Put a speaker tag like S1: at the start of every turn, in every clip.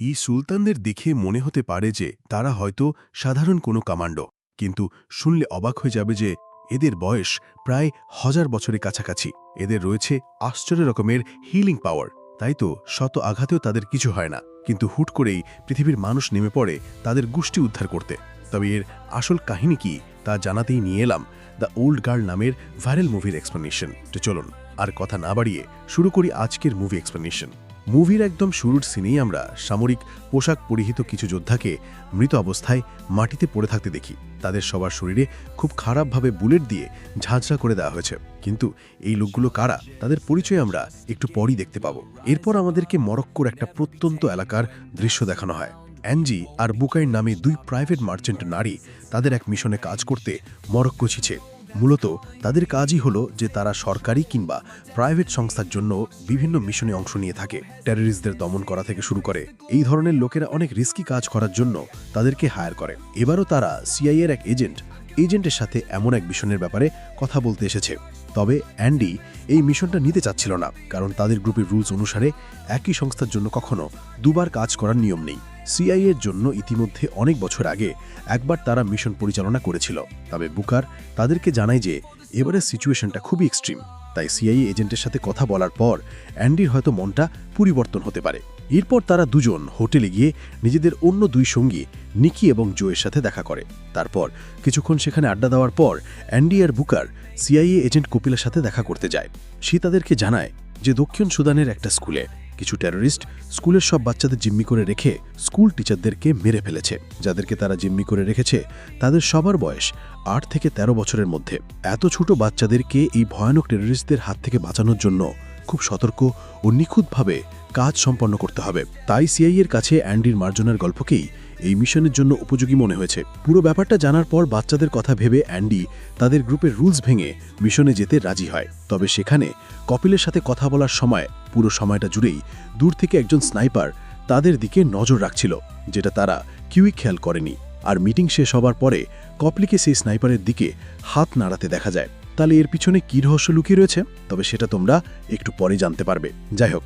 S1: এই সুলতানদের দেখে মনে হতে পারে যে তারা হয়তো সাধারণ কোনো কমান্ডো, কিন্তু শুনলে অবাক হয়ে যাবে যে এদের বয়স প্রায় 1000 বছরের কাছাকাছি। এদের রয়েছে আশ্চর্য রকমের হিলিং পাওয়ার। তাই তো শত আঘাতেও তাদের কিছু হয় না, কিন্তু হুট করেই পৃথিবীর মানুষ নেমে পড়ে তাদের গোষ্ঠী উদ্ধার করতে। তবে এর আসল কাহিনী কি তা জানাতেই নিয়ে এলাম দ্য ওল্ড গার্ল নামের ভাইরাল মুভির এক্সপ্লেনেশন। তো চলুন আর কথা না বাড়িয়ে শুরু করি আজকের মুভি এক্সপ্লেনেশন। মুভির একদম শুরুর সিনেই আমরা সামরিক পোশাক পরিহিত কিছু যোদ্ধাকে মৃত অবস্থায় মাটিতে পড়ে থাকতে দেখি। তাদের সবার শরীরে খুব খারাপভাবে বুলেট দিয়ে ঝাঁঝরা করে দেওয়া হয়েছে। কিন্তু এই লোকগুলো কারা, তাদের পরিচয় আমরা একটু পরই দেখতে পাবো। এরপর আমাদেরকে মরক্কোর একটা প্রত্যন্ত এলাকার দৃশ্য দেখানো হয়। অ্যাঞ্জি আর বুকাইর নামে দুই প্রাইভেট মার্চেন্ট নারী তাদের এক মিশনে কাজ করতে মরক্কো ছিছে। মূলত তাদের কাজই হলো যে তারা সরকারি কিংবা প্রাইভেট সংস্থার জন্য বিভিন্ন মিশনে অংশ নিয়ে থাকে। টেররিস্টদের দমন করা থেকে শুরু করে এই ধরনের লোকেরা অনেক রিস্কি কাজ করার জন্য তাদেরকে হায়ার করে। এবারও তারা সিআইএর এক এজেন্টের সাথে এমন এক মিশনের ব্যাপারে কথা বলতে এসেছে। তবে অ্যান্ডি এই মিশনটা নিতে চাচ্ছিল না, কারণ তাদের গ্রুপের রুলস অনুসারে একই সংস্থার জন্য কখনো দুবার কাজ করার নিয়ম নেই। সিআইএর জন্য ইতিমধ্যে অনেক বছর আগে একবার তারা মিশন পরিচালনা করেছিল। তবে বুকার তাদেরকে জানায় যে এবারের সিচুয়েশনটা খুবই এক্সট্রিম। তাই সিআইএ এজেন্টের সাথে কথা বলার পর অ্যান্ডির হয়তো মনটা পরিবর্তন হতে পারে। এরপর তারা দুজন হোটেলে গিয়ে নিজেদের অন্য দুই সঙ্গী নিকি এবং জোয়ের সাথে দেখা করে। তারপর কিছুক্ষণ সেখানে আড্ডা দেওয়ার পর অ্যান্ডি আর বুকার সিআইএ এজেন্ট কপিলের সাথে দেখা করতে যায়। সে তাদেরকে জানায় যে দক্ষিণ সুদানের একটা স্কুলে কিছু টেররিস্ট স্কুলের সব বাচ্চাদের জিম্মি করে রেখে স্কুল টিচারদেরকে মেরে ফেলেছে। যাদেরকে তারা জিম্মি করে রেখেছে তাদের সবার বয়স 8 থেকে 13 বছরের মধ্যে। এত ছোট বাচ্চাদেরকে এই ভয়ানক টেররিস্টদের হাত থেকে বাঁচানোর জন্য খুব সতর্ক ও নিখুঁতভাবে কাজ সম্পন্ন করতে হবে। তাই সিআইএর কাছে অ্যান্ডির মার্জনার গল্পকেই এই মিশনের জন্য উপযোগী মনে হয়েছে। পুরো ব্যাপারটা জানার পর বাচ্চাদের কথা ভেবে অ্যান্ডি তাদের গ্রুপের রুলস ভেঙে মিশনে যেতে রাজি হয়। তবে সেখানে কপিলের সাথে কথা বলার সময় পুরো সময়টা জুড়েই দূর থেকে একজন স্নাইপার তাদের দিকে নজর রাখছিল, যেটা তারা কেউই খেয়াল করেনি। আর মিটিং শেষ হবার পরে কপিলকে সেই স্নাইপারের দিকে হাত নাড়াতে দেখা যায়। তাহলে এর পিছনে কী রহস্য লুকিয়ে রয়েছে, তবে সেটা তোমরা একটু পরে জানতে পারবে। যাই হোক,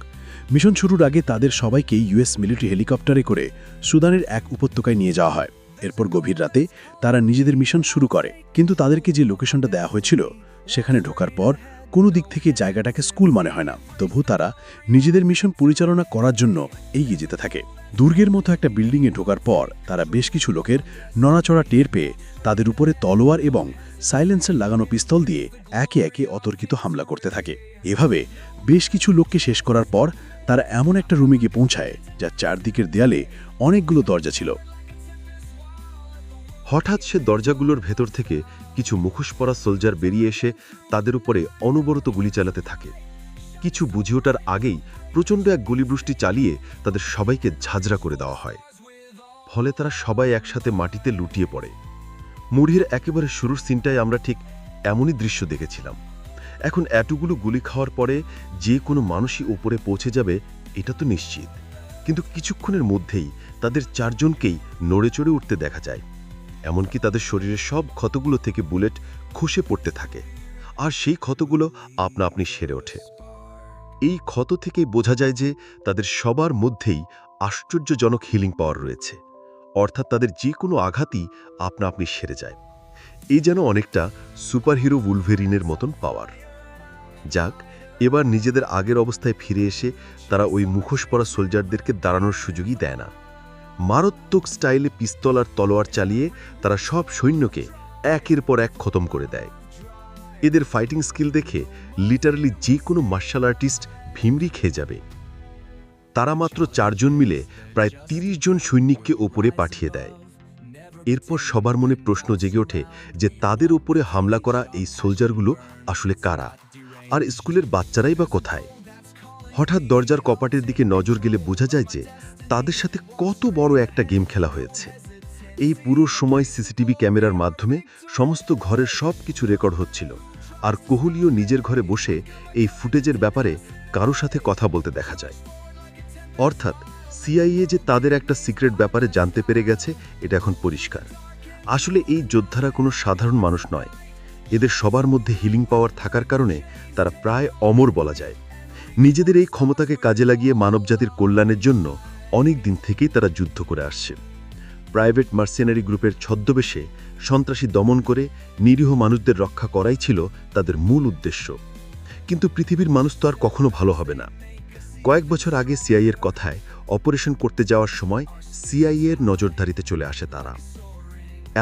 S1: মিশন শুরুর আগে তাদের সবাইকে ইউএস মিলিটারি হেলিকপ্টারে করে সুদানের এক উপত্যকায় নিয়ে যাওয়া হয়। এরপর গভীর রাতে তারা নিজেদের মিশন শুরু করে। কিন্তু তাদেরকে যে লোকেশনটা দেওয়া হয়েছিল সেখানে ঢোকার পর কোনো দিক থেকে জায়গাটাকে স্কুল মনে হয় না। তবু তারা নিজেদের মিশন পরিচালনা করার জন্য এগিয়ে যেতে থাকে। দুর্গের মতো একটা বিল্ডিংয়ে ঢোকার পর তারা বেশ কিছু লোকের নড়াচড়া টের পেয়ে তাদের উপরে তলোয়ার এবং সাইলেন্সার লাগানো পিস্তল দিয়ে একে একে অতর্কিত হামলা করতে থাকে। এভাবে বেশ কিছু লোককে শেষ করার পর তারা এমন একটা রুমে গিয়ে পৌঁছায় যার চারদিকের দেয়ালে অনেকগুলো দরজা ছিল।
S2: হঠাৎ সে দরজাগুলোর ভেতর থেকে কিছু মুখোশ পরা সোলজার বেরিয়ে এসে তাদের উপরে অনবরত গুলি চালাতে থাকে। কিছু বুঝে ওঠার আগেই প্রচণ্ড এক গুলিবৃষ্টি চালিয়ে তাদের সবাইকে ঝাঁঝরা করে দেওয়া হয়। ফলে তারা সবাই একসাথে মাটিতে লুটিয়ে পড়ে। মুভির একেবারে শুরুর সিনটায় আমরা ঠিক এমনই দৃশ্য দেখেছিলাম। এখন এতগুলো গুলি খাওয়ার পরে যে কোনো মানুষই উপরে পৌঁছে যাবে এটা তো নিশ্চিত, কিন্তু কিছুক্ষণের মধ্যেই তাদের চারজনকেই নড়ে চড়ে উঠতে দেখা যায়। এমনকি তাদের শরীরের সব ক্ষতগুলো থেকে বুলেট খসে পড়তে থাকে, আর সেই ক্ষতগুলো আপনা আপনি সেরে ওঠে। এই ক্ষত থেকেই বোঝা যায় যে তাদের সবার মধ্যেই আশ্চর্যজনক হিলিং পাওয়ার রয়েছে, অর্থাৎ তাদের যে কোনো আঘাতই আপনা আপনি সেরে যায়। এই যেন অনেকটা সুপারহিরো উলভেরিনের মতন পাওয়ার। যাক, এবার নিজেদের আগের অবস্থায় ফিরে এসে তারা ওই মুখোশ পরা সোলজারদেরকে দাঁড়ানোর সুযোগই দেয় না। মারাত্মক স্টাইলে পিস্তল আর তলোয়ার চালিয়ে তারা সব সৈন্যকে একের পর এক খতম করে দেয়। এদের ফাইটিং স্কিল দেখে লিটারালি যে কোনো মার্শাল আর্টিস্ট ভিমরি খেয়ে যাবে। তারা মাত্র 4 জন মিলে প্রায় 30 জন সৈনিককে ওপরে পাঠিয়ে দেয়। এরপর সবার মনে প্রশ্ন জেগে ওঠে যে তাদের ওপরে হামলা করা এই সোলজারগুলো আসলে কারা, আর স্কুলের বাচ্চারাই বা কোথায়। হঠাৎ দরজার কপাটের দিকে নজর গেলে বোঝা যায় যে তাদের সাথে কত বড় একটা গেম খেলা হয়েছে। এই পুরো সময় সিসিটিভি ক্যামেরার মাধ্যমে সমস্ত ঘরের সব কিছু রেকর্ড হচ্ছিল, আর কোহলিও নিজের ঘরে বসে এই ফুটেজের ব্যাপারে কারো সাথে কথা বলতে দেখা যায়। অর্থাৎ সিআইএ যে তাদের একটা সিক্রেট ব্যাপারে জানতে পেরে গেছে এটা এখন পরিষ্কার। আসলে এই যোদ্ধারা কোনো সাধারণ মানুষ নয়। এদের সবার মধ্যে হিলিং পাওয়ার থাকার কারণে তারা প্রায় অমর বলা যায়। নিজেদের এই ক্ষমতাকে কাজে লাগিয়ে মানবজাতির কল্যাণের জন্য অনেক দিন থেকেই তারা যুদ্ধ করে আসছে। প্রাইভেট মার্সেনারি গ্রুপের ছদ্মবেশে সন্ত্রাসী দমন করে নিরীহ মানুষদের রক্ষা করাই ছিল তাদের মূল উদ্দেশ্য। কিন্তু পৃথিবীর মানুষ তো আর কখনো ভালো হবে না। কয়েক বছর আগে সিআইএর কথায় অপারেশন করতে যাওয়ার সময় সিআইএর নজরদারিতে চলে আসে তারা।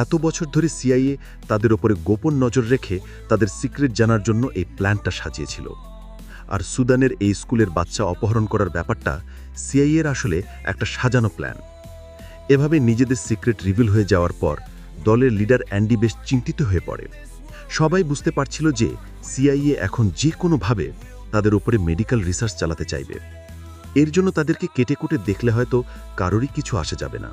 S2: এত বছর ধরে সিআইএ তাদের ওপরে গোপন নজর রেখে তাদের সিক্রেট জানার জন্য এই প্ল্যানটা সাজিয়েছিল। আর সুদানের এই স্কুলের বাচ্চা অপহরণ করার ব্যাপারটা সিআইএর আসলে একটা সাজানো প্ল্যান। এভাবে নিজেদের সিক্রেট রিভিল হয়ে যাওয়ার পর দলের লিডার অ্যান্ডি বেশ চিন্তিত হয়ে পড়ে। সবাই বুঝতে পারছিল যে সিআইএ এখন যে কোনোভাবে তাদের উপরে মেডিকেল রিসার্চ চালাতে চাইবে। এর জন্য তাদেরকে কেটে কুটে দেখলে হয়তো কারোরই কিছু আসে যাবে না।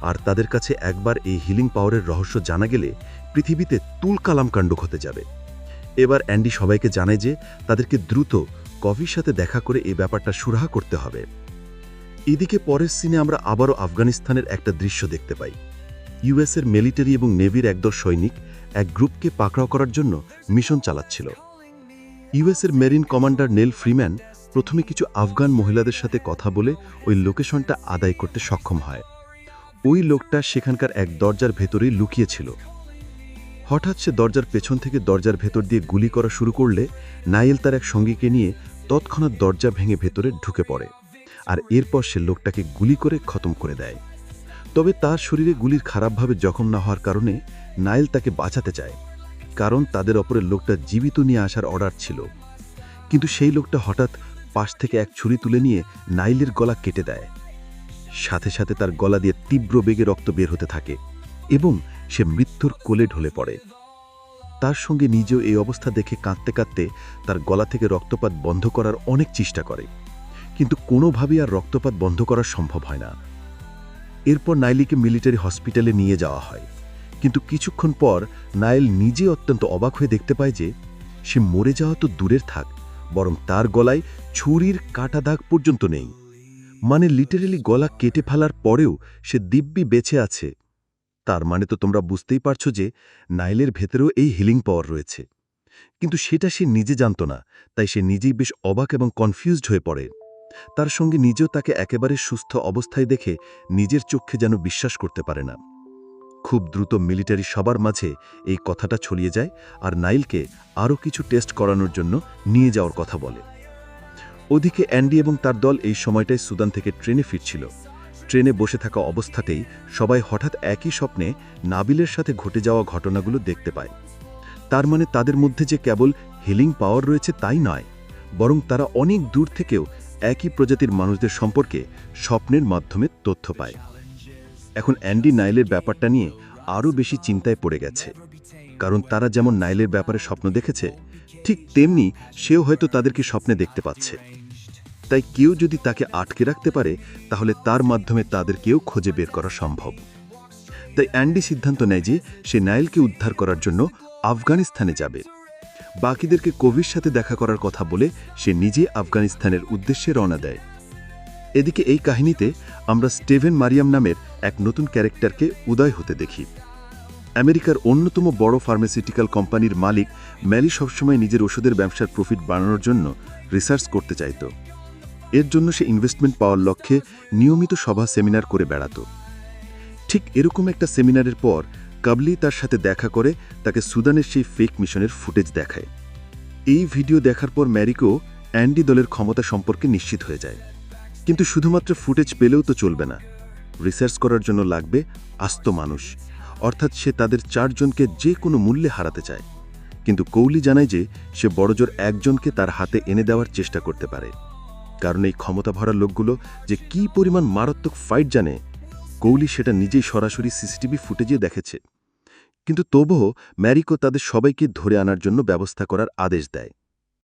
S2: আর তাদের কাছে একবার এই হিলিং পাওয়ারের রহস্য জানা গেলে পৃথিবীতে তুলকালাম কাণ্ড ঘটে যাবে। এবার অ্যান্ডি সবাইকে জানায় যে তাদেরকে দ্রুত কফির সাথে দেখা করে এই ব্যাপারটা সুরাহা করতে হবে। এদিকে পরের সিনে আমরা আবারও আফগানিস্তানের একটা দৃশ্য দেখতে পাই। ইউএসের মিলিটারি এবং নেভির একদল সৈনিক এক গ্রুপকে পাকড়াও করার জন্য মিশন চালাচ্ছিল। ইউএসের মেরিন কমান্ডার নেল ফ্রিম্যান প্রথমে কিছু আফগান মহিলাদের সাথে কথা বলে ওই লোকেশনটা আদায় করতে সক্ষম হয়। ওই লোকটা সেখানকার এক দরজার ভেতরেই লুকিয়েছিল। হঠাৎ সে দরজার পেছন থেকে দরজার ভেতর দিয়ে গুলি করা শুরু করলে নাইল তার এক সঙ্গীকে নিয়ে তৎক্ষণাৎ দরজা ভেঙে ভেতরে ঢুকে পড়ে। আর এরপর সে লোকটাকে গুলি করে খতম করে দেয়। তবে তার শরীরে গুলির খারাপভাবে জখম না হওয়ার কারণে নাইল তাকে বাঁচাতে চায়, কারণ তাদের অপরের লোকটা জীবিত নিয়ে আসার অর্ডার ছিল। কিন্তু সেই লোকটা হঠাৎ পাশ থেকে এক ছুরি তুলে নিয়ে নাইলের গলা কেটে দেয়। সাথে সাথে তার গলা দিয়ে তীব্র বেগে রক্ত বের হতে থাকে এবং সে মৃত্যুর কোলে ঢলে পড়ে। তার সঙ্গে নিজেও এই অবস্থা দেখে কাঁদতে কাঁদতে তার গলা থেকে রক্তপাত বন্ধ করার অনেক চেষ্টা করে, কিন্তু কোনোভাবেই আর রক্তপাত বন্ধ করা সম্ভব হয় না। এরপর নাইলিকে মিলিটারি হসপিটালে নিয়ে যাওয়া হয়, কিন্তু কিছুক্ষণ পর নাইল নিজে অত্যন্ত অবাক হয়ে দেখতে পায় যে সে মরে যাওয়া তো দূরের থাক, বরং তার গলায় ছুরির কাটা দাগ পর্যন্ত নেই। মানে লিটারেলি গলা কেটে ফেলার পরেও সে দিব্যি বেঁচে আছে। তার মানে তো তোমরা বুঝতেই পারছো যে নাইলের ভেতরেও এই হিলিং পাওয়ার রয়েছে। কিন্তু সেটা সে নিজে জানত না, তাই সে নিজেই বেশ অবাক এবং কনফিউজড হয়ে পড়ে। তার সঙ্গে নিজেও তাকে একেবারে সুস্থ অবস্থায় দেখে নিজের চোখে যেন বিশ্বাস করতে পারে না। খুব দ্রুত মিলিটারি সবার মাঝে এই কথাটা ছড়িয়ে যায় আর নাইলকে আরও কিছু টেস্ট করানোর জন্য নিয়ে যাওয়ার কথা বলে। ওদিকে অ্যান্ডি এবং তার দল এই সময়টায় সুদান থেকে ট্রেনে ফিরছিল। ট্রেনে বসে থাকা অবস্থাতেই সবাই হঠাৎ একই স্বপ্নে নাবিলের সাথে ঘটে যাওয়া ঘটনাগুলো দেখতে পায়। তার মানে তাদের মধ্যে যে কেবল হিলিং পাওয়ার রয়েছে তাই নয়, বরং তারা অনেক দূর থেকেও একই প্রজাতির মানুষদের সম্পর্কে স্বপ্নের মাধ্যমে তথ্য পায়। এখন অ্যান্ডি নাইলের ব্যাপারটা নিয়ে আরও বেশি চিন্তায় পড়ে গেছে, কারণ তারা যেমন নাইলের ব্যাপারে স্বপ্ন দেখেছে, ঠিক তেমনি সেও হয়তো তাদেরকে স্বপ্নে দেখতে পাচ্ছে। তাই কেউ যদি তাকে আটকে রাখতে পারে তাহলে তার মাধ্যমে তাদেরকেও খুঁজে বের করা সম্ভব। তাই অ্যান্ডি সিদ্ধান্ত নেয় যে সে নাইলকে উদ্ধার করার জন্য আফগানিস্তানে যাবে। বাকিদেরকে কবির সাথে দেখা করার কথা বলে সে নিজে আফগানিস্তানের উদ্দেশ্যে রওনা দেয়। এদিকে এই কাহিনীতে আমরা স্টিভেন মারিয়াম নামের এক নতুন ক্যারেক্টারকে উদয় হতে দেখি। আমেরিকার অন্যতম বড় ফার্মাসিউটিক্যাল কোম্পানির মালিক ম্যালি সবসময় নিজের ওষুধের ব্যবসার প্রফিট বাড়ানোর জন্য রিসার্চ করতে চাইত। এর জন্য সে ইনভেস্টমেন্ট পাওয়ার লক্ষ্যে নিয়মিত সভা সেমিনার করে বেড়াত। ঠিক এরকম একটা সেমিনারের পর কাবলি তার সাথে দেখা করে তাকে সুদানের সেই ফেক মিশনের ফুটেজ দেখায়। এই ভিডিও দেখার পর ম্যারিকো অ্যান্ডি দলের ক্ষমতা সম্পর্কে নিশ্চিত হয়ে যায়। কিন্তু শুধুমাত্র ফুটেজ পেলেও তো চলবে না, রিসার্চ করার জন্য লাগবে আস্ত মানুষ, অর্থাৎ সে তাদের 4 জনকে যে কোনো মূল্যে হারাতে চায়। কিন্তু কৌলি জানায় যে সে বড়জোর একজনকে তার হাতে এনে দেওয়ার চেষ্টা করতে পারে, কারণ এই ক্ষমতা ভরা লোকগুলো যে কী পরিমাণ মারাত্মক ফাইট জানে, কৌলি সেটা নিজেই সরাসরি সিসিটিভি ফুটেজে দেখেছে। কিন্তু তবুও ম্যারিকো তাদের সবাইকে ধরে আনার জন্য ব্যবস্থা করার আদেশ দেয়।